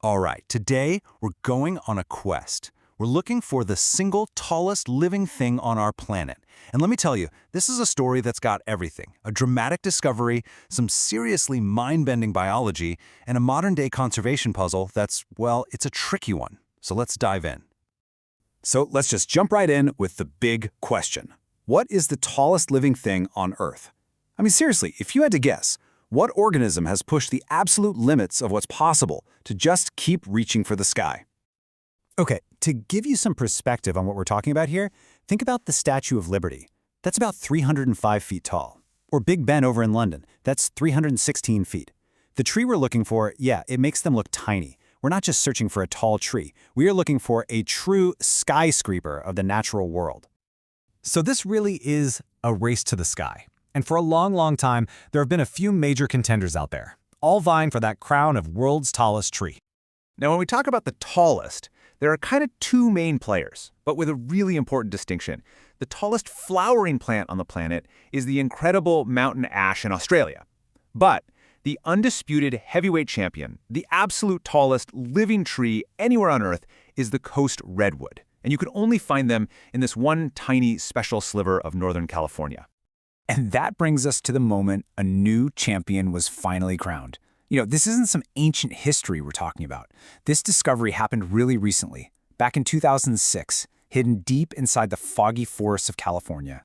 All right, today we're going on a quest. We're looking for the single tallest living thing on our planet. And let me tell you, this is a story that's got everything. A dramatic discovery, some seriously mind-bending biology, and a modern-day conservation puzzle that's, well, it's a tricky one. So let's dive in. So let's just jump right in with the big question. What is the tallest living thing on Earth? I mean, seriously, if you had to guess, what organism has pushed the absolute limits of what's possible to just keep reaching for the sky? Okay, to give you some perspective on what we're talking about here, think about the Statue of Liberty. That's about 305 feet tall. Or Big Ben over in London. That's 316 feet. The tree we're looking for, yeah, it makes them look tiny. We're not just searching for a tall tree. We are looking for a true skyscraper of the natural world. So this really is a race to the sky. And for a long, long time, there have been a few major contenders out there, all vying for that crown of world's tallest tree. Now, when we talk about the tallest, there are kind of two main players, but with a really important distinction. The tallest flowering plant on the planet is the incredible mountain ash in Australia. But the undisputed heavyweight champion, the absolute tallest living tree anywhere on Earth, is the Coast Redwood. And you can only find them in this one tiny special sliver of Northern California. And that brings us to the moment a new champion was finally crowned. You know, this isn't some ancient history we're talking about. This discovery happened really recently, back in 2006, hidden deep inside the foggy forests of California.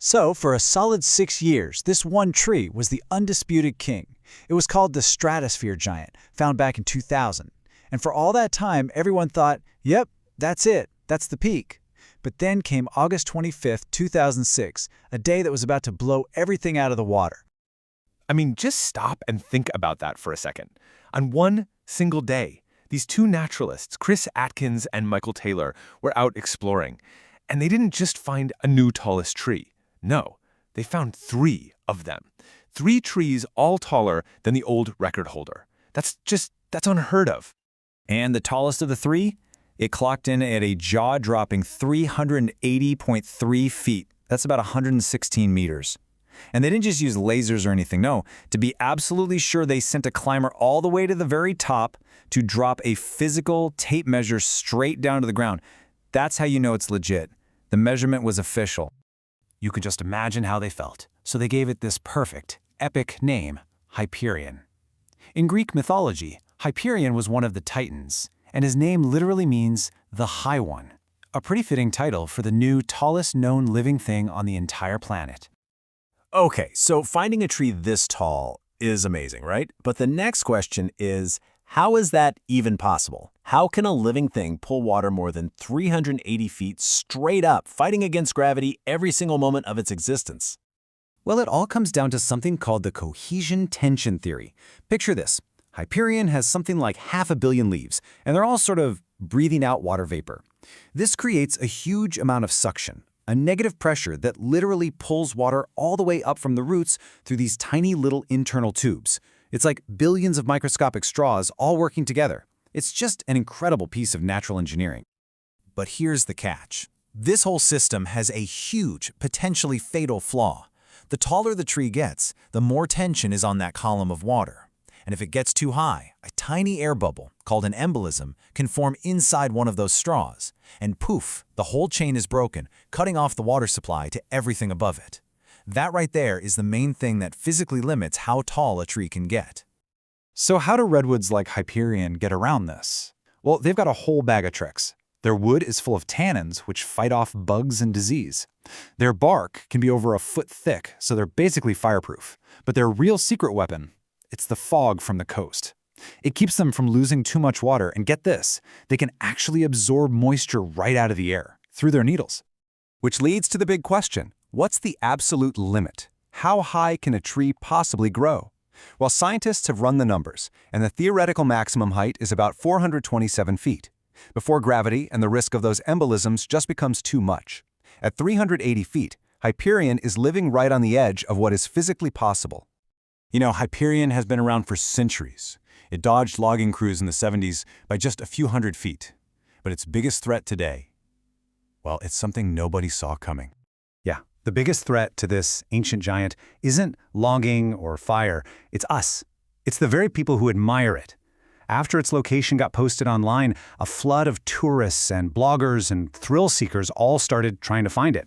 So, for a solid 6 years, this one tree was the undisputed king. It was called the stratosphere giant, found back in 2000. And for all that time, everyone thought, yep, that's it. That's the peak. But then came August 25th, 2006, a day that was about to blow everything out of the water. I mean, just stop and think about that for a second. On one single day, these two naturalists, Chris Atkins and Michael Taylor, were out exploring. And they didn't just find a new tallest tree. No, they found 3 of them. 3 trees all taller than the old record holder. That's unheard of. And the tallest of the 3? It clocked in at a jaw-dropping 380.3 feet. That's about 116 meters. And they didn't just use lasers or anything, no. To be absolutely sure, they sent a climber all the way to the very top to drop a physical tape measure straight down to the ground. That's how you know it's legit. The measurement was official. You can just imagine how they felt. So they gave it this perfect, epic name, Hyperion. In Greek mythology, Hyperion was one of the Titans, and his name literally means the High One, a pretty fitting title for the new tallest known living thing on the entire planet. Okay, so finding a tree this tall is amazing, right? But the next question is, how is that even possible? How can a living thing pull water more than 380 feet straight up, fighting against gravity every single moment of its existence? Well, it all comes down to something called the cohesion tension theory. Picture this. Hyperion has something like 500 million leaves, and they're all sort of breathing out water vapor. This creates a huge amount of suction, a negative pressure that literally pulls water all the way up from the roots through these tiny little internal tubes. It's like billions of microscopic straws all working together. It's just an incredible piece of natural engineering. But here's the catch. This whole system has a huge, potentially fatal flaw. The taller the tree gets, the more tension is on that column of water. And if it gets too high, a tiny air bubble, called an embolism, can form inside one of those straws. And poof, the whole chain is broken, cutting off the water supply to everything above it. That right there is the main thing that physically limits how tall a tree can get. So how do redwoods like Hyperion get around this? Well, they've got a whole bag of tricks. Their wood is full of tannins, which fight off bugs and disease. Their bark can be over a foot thick, so they're basically fireproof. But their real secret weapon, it's the fog from the coast. It keeps them from losing too much water, and get this, they can actually absorb moisture right out of the air, through their needles. Which leads to the big question, what's the absolute limit? How high can a tree possibly grow? Well, scientists have run the numbers, and the theoretical maximum height is about 427 feet. Before gravity and the risk of those embolisms just becomes too much. At 380 feet, Hyperion is living right on the edge of what is physically possible. You know, Hyperion has been around for centuries. It dodged logging crews in the 70s by just a few hundred feet. But its biggest threat today, well, it's something nobody saw coming. Yeah, the biggest threat to this ancient giant isn't logging or fire, it's us. It's the very people who admire it. After its location got posted online, a flood of tourists and bloggers and thrill seekers all started trying to find it.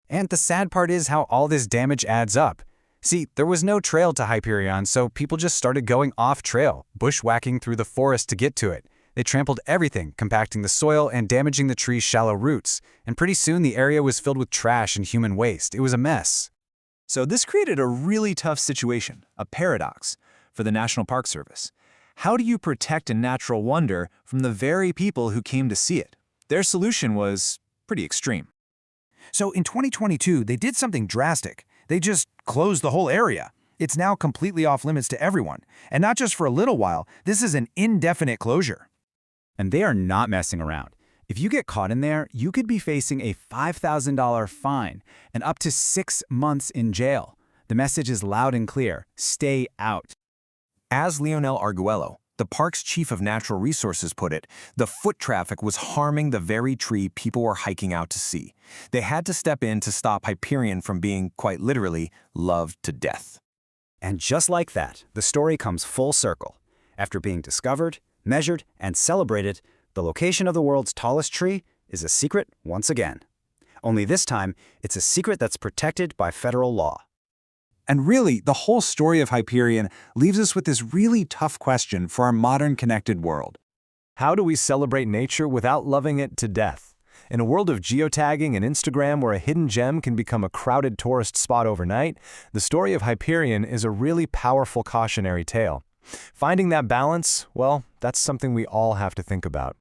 And the sad part is how all this damage adds up. See, there was no trail to Hyperion, so people just started going off-trail, bushwhacking through the forest to get to it. They trampled everything, compacting the soil and damaging the tree's shallow roots. And pretty soon the area was filled with trash and human waste. It was a mess. So this created a really tough situation, a paradox, for the National Park Service. How do you protect a natural wonder from the very people who came to see it? Their solution was pretty extreme. So in 2022, they did something drastic. They just closed the whole area. It's now completely off limits to everyone. And not just for a little while, this is an indefinite closure. And they are not messing around. If you get caught in there, you could be facing a $5,000 fine and up to 6 months in jail. The message is loud and clear: stay out. As Leonel Arguello, the park's chief of natural resources, put it, the foot traffic was harming the very tree people were hiking out to see. They had to step in to stop Hyperion from being, quite literally, loved to death. And just like that, the story comes full circle. After being discovered, measured, and celebrated, the location of the world's tallest tree is a secret once again. Only this time, it's a secret that's protected by federal law. And really, the whole story of Hyperion leaves us with this really tough question for our modern connected world. How do we celebrate nature without loving it to death? In a world of geotagging and Instagram where a hidden gem can become a crowded tourist spot overnight, the story of Hyperion is a really powerful cautionary tale. Finding that balance, well, that's something we all have to think about.